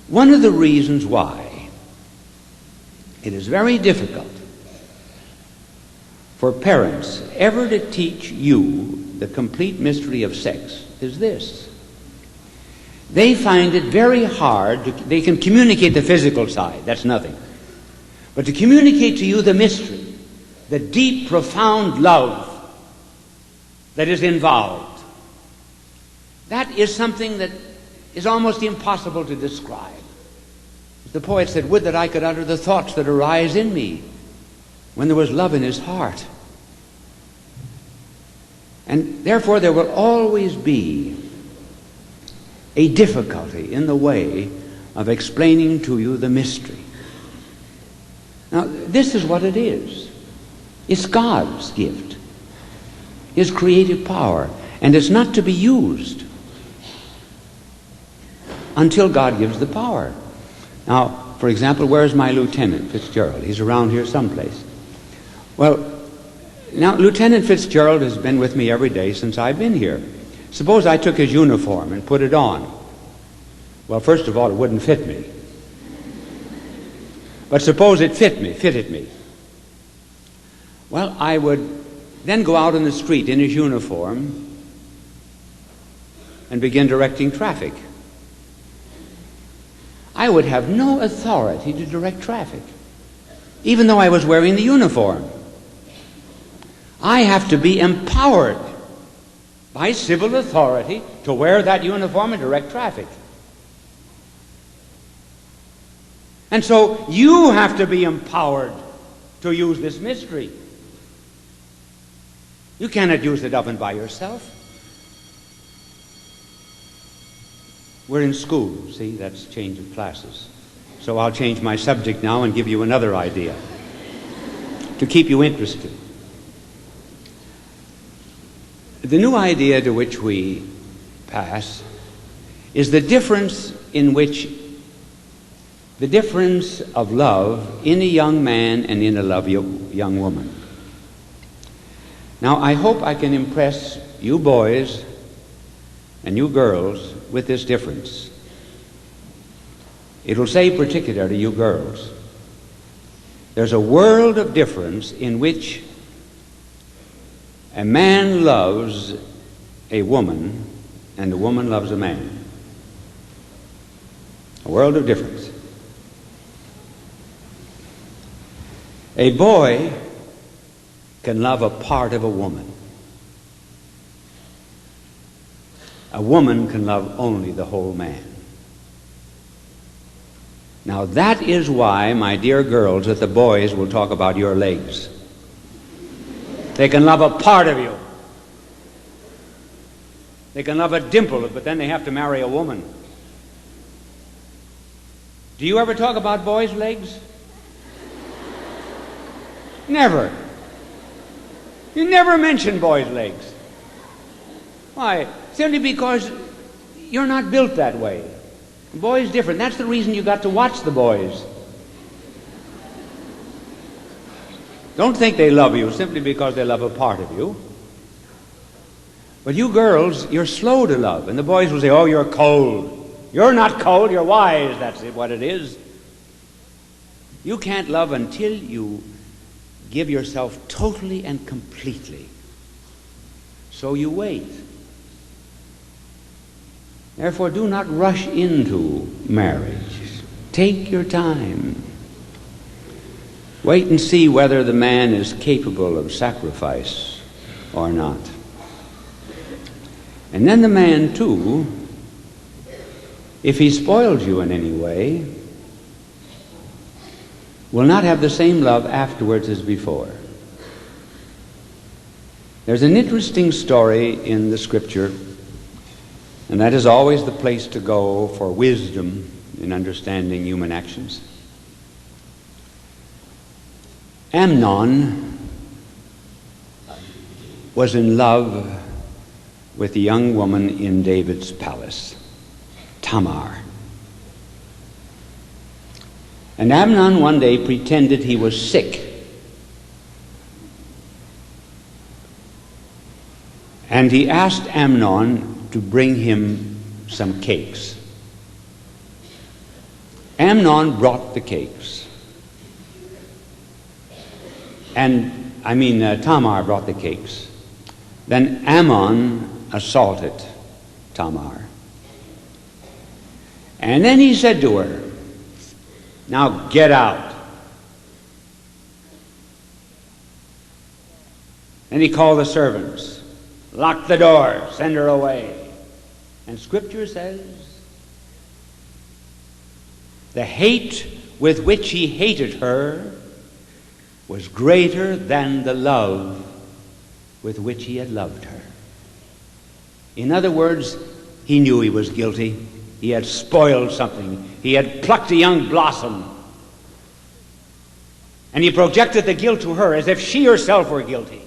One of the reasons why it is very difficult for parents ever to teach you the complete mystery of sex is this. They find it very hard. They can communicate the physical side, that's nothing. But to communicate to you the mystery, the deep, profound love that is involved, that is something that is almost impossible to describe. The poet said, "Would that I could utter the thoughts that arise in me when there was love in his heart." And therefore there will always be a difficulty in the way of explaining to you the mystery. Now, this is what it is. It's God's gift, His creative power, and it's not to be used until God gives the power. Now, for example, where's my Lieutenant Fitzgerald? He's around here someplace. Well, now, Lieutenant Fitzgerald has been with me every day since I've been here. Suppose I took his uniform and put it on. Well, first of all, it wouldn't fit me. But suppose it fitted me. Well, I would then go out in the street in his uniform and begin directing traffic. I would have no authority to direct traffic, even though I was wearing the uniform. I have to be empowered by civil authority to wear that uniform and direct traffic. And so you have to be empowered to use this mystery. You cannot use it up and by yourself. We're in school, see, that's change of classes. So I'll change my subject now and give you another idea to keep you interested. The new idea to which we pass is the difference of love in a young man and in a young woman. Now, I hope I can impress you boys and you girls with this difference. It'll say particularly you girls. There's a world of difference in which a man loves a woman and a woman loves a man. A world of difference. A boy can love a part of a woman. A woman can love only the whole man. Now that is why, my dear girls, that the boys will talk about your legs. They can love a part of you. They can love a dimple, but then they have to marry a woman. Do you ever talk about boys' legs? Never. You never mention boys' legs. Why? Simply because you're not built that way. The boy's different. That's the reason you got to watch the boys. Don't think they love you simply because they love a part of you. But you girls, you're slow to love. And the boys will say, "Oh, you're cold." You're not cold, you're wise. That's what it is. You can't love until you give yourself totally and completely. So you wait. Therefore, do not rush into marriage. Take your time. Wait and see whether the man is capable of sacrifice or not. And then the man, too, if he spoils you in any way, will not have the same love afterwards as before. There's an interesting story in the Scripture, and that is always the place to go for wisdom in understanding human actions. Amnon was in love with a young woman in David's palace, Tamar. And Amnon one day pretended he was sick. And he asked Amnon to bring him some cakes. Amnon brought the cakes. Tamar brought the cakes. Then Ammon assaulted Tamar. And then he said to her, "Now get out." Then he called the servants, "Lock the door, send her away." And Scripture says, the hate with which he hated her was greater than the love with which he had loved her. In other words, he knew he was guilty. He had spoiled something. He had plucked a young blossom. And he projected the guilt to her as if she herself were guilty.